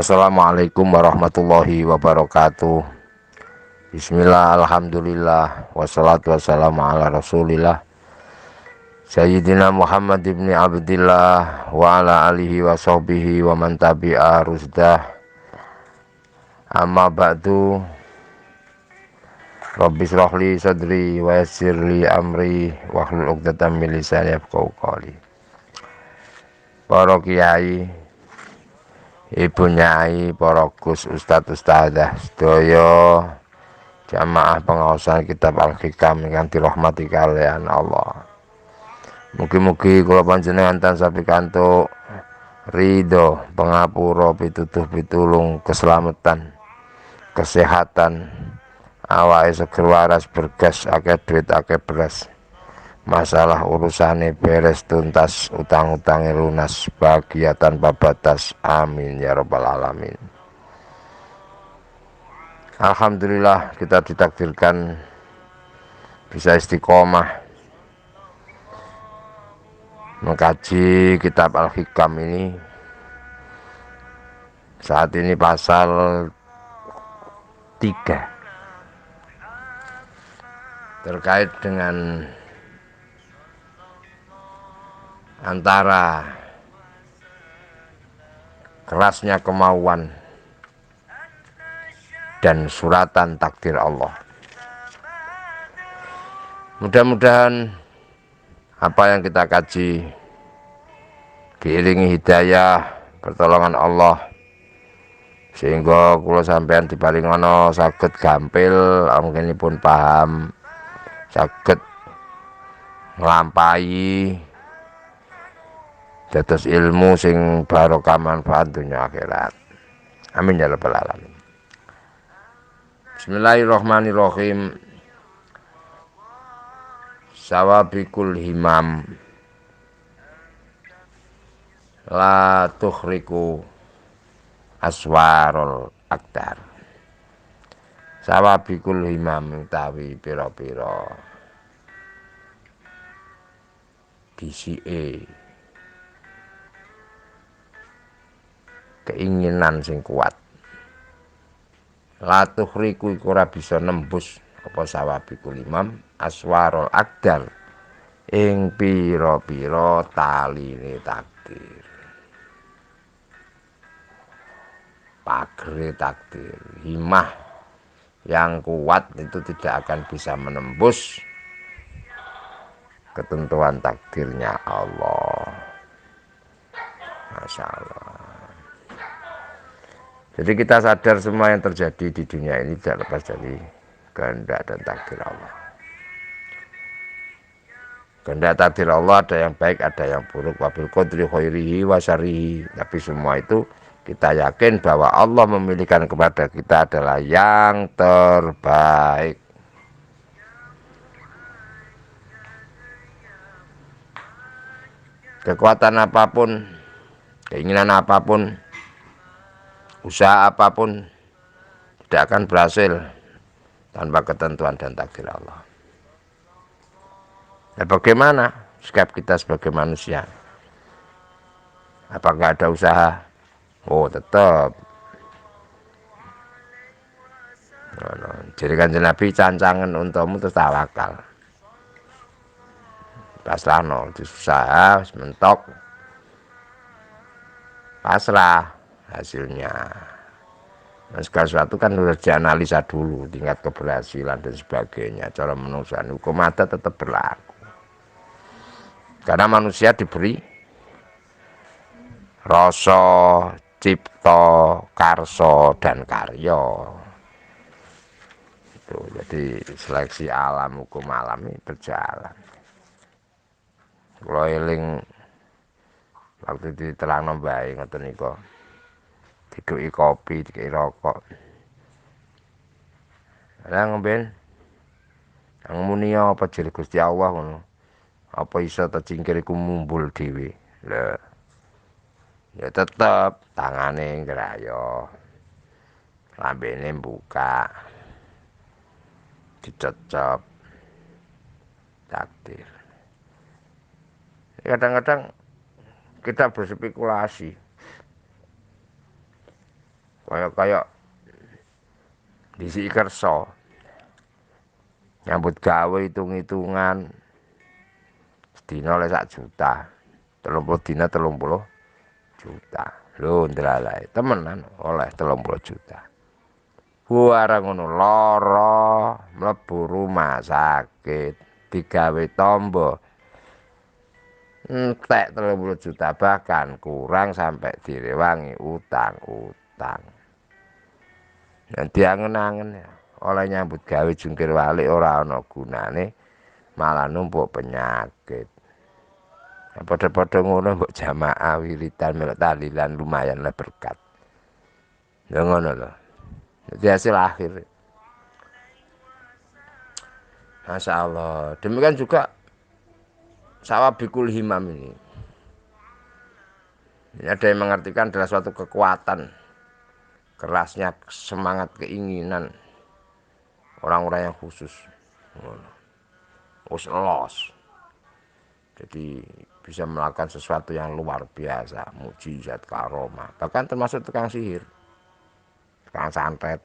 Assalamualaikum warahmatullahi wabarakatuh. Bismillah, alhamdulillah, wassalatu wassalamu ala rasulillah Sayyidina Muhammad ibn Abdillah wa ala alihi wa sahbihi wa man tabi'a rusdah. Amma ba'du. Rabbi shrahli sadri wa yassirli amri wahlul 'uqdatam min lisani yafqahu qawli. Para kiai, ibu nyai, para gus, ustadz ustadzah sedaya jamaah pengawasan kitab Al-Hikam yang dirahmati kalian Allah. Mugi-mugi kula panjenengan tansah pikantuk ridho, pangapura, pitutuh pitulung, keselamatan, kesehatan, awake seger waras bergas, akeh duit akeh beras, masalah urusane beres tuntas, utang-utange lunas, bahagia tanpa batas, amin ya rabbal alamin. Alhamdulillah kita ditakdirkan bisa istiqomah mengkaji kitab Al-Hikam ini. Saat ini pasal 3 terkait dengan antara kerasnya kemauan dan suratan takdir Allah. Mudah-mudahan apa yang kita kaji diiringi hidayah pertolongan Allah, sehingga kula sampean diparingono saged gampil anggenipun paham, saged nglampahi dados ilmu sing barokah manfaat dunya akhirat. Amin ya rabbal alamin. Bismillahirrahmanirrahim. Sawabikul himam la tukhriku aswarul aktar. Sawabikul himam utawi pira-pira bisike keinginan sing kuat, la tukhriku iku ora bisa nembus apa sawabikul himam aswarul akdar ing pira-pira taline takdir, pagere takdir. Himah yang kuat itu tidak akan bisa menembus ketentuan takdirnya Allah. Masya Allah. Jadi kita sadar semua yang terjadi di dunia ini tidak lepas dari kehendak dan takdir Allah. Kehendak takdir Allah ada yang baik, ada yang buruk. Wabil qadri khairihi wa syarrihi. Tapi semua itu kita yakin bahwa Allah memilihkan kepada kita adalah yang terbaik. Kekuatan apapun, keinginan apapun, usaha apapun tidak akan berhasil tanpa ketentuan dan takdir Allah. Nah, bagaimana sikap kita sebagai manusia? Apakah ada usaha? Oh, tetap. Jadi Kanjeng Nabi cancangan untukmu terus tawakal. Pasrah no, usaha mentok, pasrah hasilnya. Nah, segala sesuatu kan harus dianalisa dulu, tingkat keberhasilan dan sebagainya. Cara manusia hukum adat tetap berlaku. Karena manusia diberi rasa, cipta, karso, dan karya. Itu, jadi seleksi alam, hukum alam ini berjalan. Kalau eling waktu diterang nombai ngoten niku, diduki kopi, dikai rokok. Lah ngomben, yang muni apa jere Gusti Allah ngono. Apa iso tercingkir iku mumbul dhewe. Lah ya tetep tangane ngrayo, lambene buka, dicecep takdir. Kadang-kadang kita berspekulasi, kaya disi kersa nyambut gawe hitung-hitungan sedina oleh 1 juta 30 dina 30 juta lho ndelalae temenan oleh 30 juta barang ngono lara mlebu rumah sakit digawe tombo entek 30 juta bahkan kurang sampai direwangi utang-utang. Nah diangen-angen ya oleh nyambut gawe jungkir balik ora ana gunane malah numpuk penyakit. Padha-padha ngono mbok jamaah wiridan melok tahlilan lumayan lah berkat. Ya ngono lho. Jadi hasil akhir. Masya Allah. Demikian juga Sawabikul Himam ini. Ini ada yang mengartikan adalah suatu kekuatan, kerasnya semangat keinginan orang-orang yang khusus. Los. Jadi bisa melakukan sesuatu yang luar biasa, mukjizat, karomah, bahkan termasuk tukang sihir, tukang santet,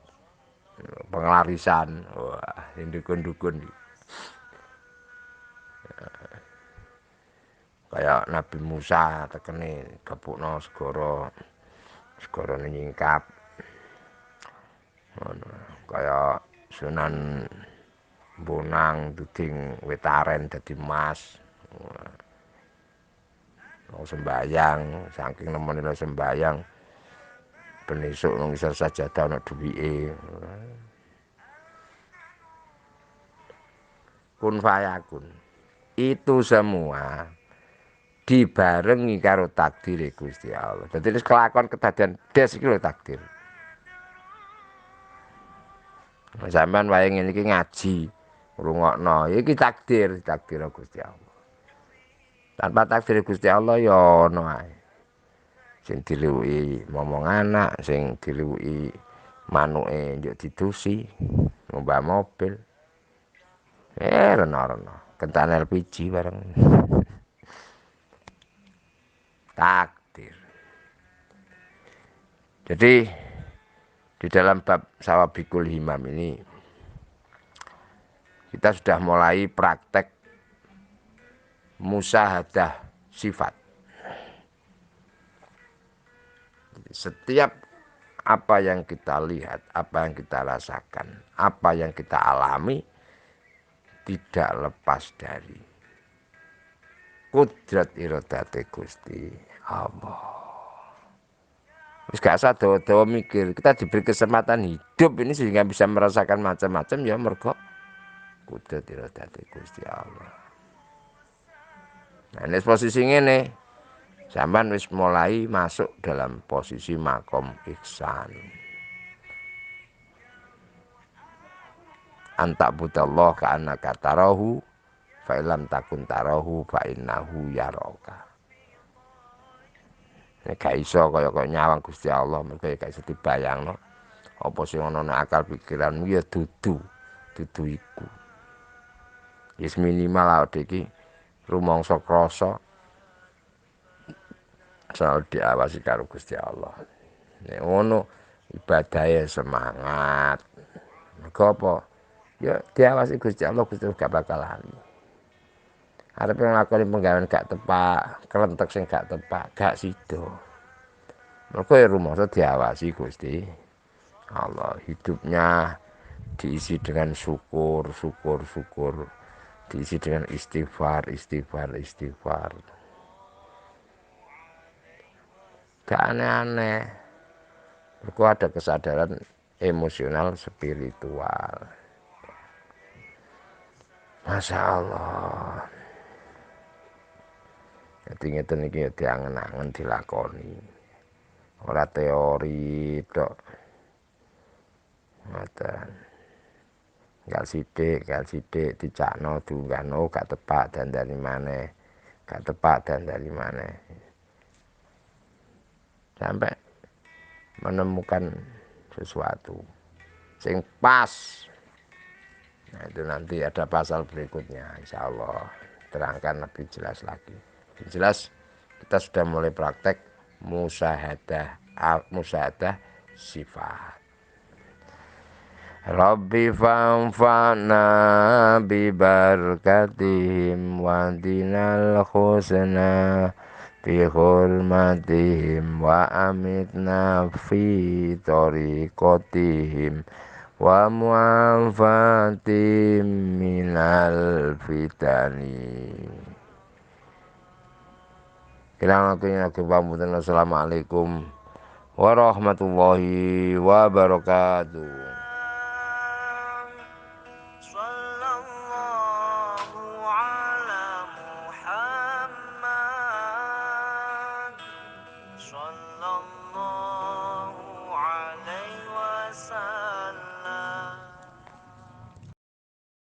pengelarisan, wah, dukun-dukun. Kayak Nabi Musa tekene gepukno segara nyingkap. Kayak Sunan Bonang duding wetaren dadi emas. Sembayang saking nemene sembayang ben esuk nang isor sajadah ana duwike. Kun fayakun. Itu semua dibarengi karo takdir Gusti Allah. Dadi wis kelakon kedadian des iki lho takdir. Sampeyan wae ngene iki ngaji, ngrungokno, iki takdir Gusti Allah. Tanpa takdir Gusti Allah ya ono ae. Sing diliwuki momong anak, sing diliwuki manuke njuk didusi, ngubah mobil. Rena-rena, kentan LPG bareng. Takdir. Jadi di dalam bab Sawabikul Himam ini kita sudah mulai praktek musyahadah sifat. Setiap apa yang kita lihat, apa yang kita rasakan, apa yang kita alami tidak lepas dari kudrat iradate Gusti Allah. Wis gak usah dawa-dawa mikir, kita diberi kesempatan hidup ini sehingga bisa merasakan macam-macam ya mergo kudrat iradate Gusti Allah. Nah, ini posisi ngene. Sampeyan wis mulai masuk dalam posisi makom ihsan. Antak budallah ka'annaka tarahu fa illam takun tarahu fa innahu yaraka. Nek gak iso kaya nyawang Gusti Allah, mergo gak iso dibayangno. Apa sing ana nek akal pikiranmu ya dudu iku. Wis minimal awake iki rumangsa krasa selalu diawasi karo Gusti Allah. Nek ngono ibadahe semangat. Mergo apa? Ya diawasi Gusti Allah, Gusti Allah gak bakal lali. Arep nglakoni penggawean gak tepak, kelentek sing gak tepak, gak sida. Mergo ya rumangsa diawasi Gusti Allah. Hidupnya diisi dengan syukur, diisi dengan istighfar. Gak aneh-aneh. Mergo ada kesadaran emosional spiritual. Masya Allah. Jadi ngeten iki diangen-angen dilakoni. Ora teori tok. Ngoten. Gal sithik dicakno dunggano gak tepak dandani maneh. Sampai menemukan sesuatu sing pas. Nah, itu nanti ada pasal berikutnya, insya Allah terangkan lebih jelas lagi. Jelas kita sudah mulai praktek musyahadah sifat. Rabbi fanfa'na bibarakatihim wa dinal husna bi hurmatihim wa amitna fi tariqatihim wa mu'afatim minal fitani. Kirang aku pamuten. Assalamualaikum warahmatullahi wabarakatuh.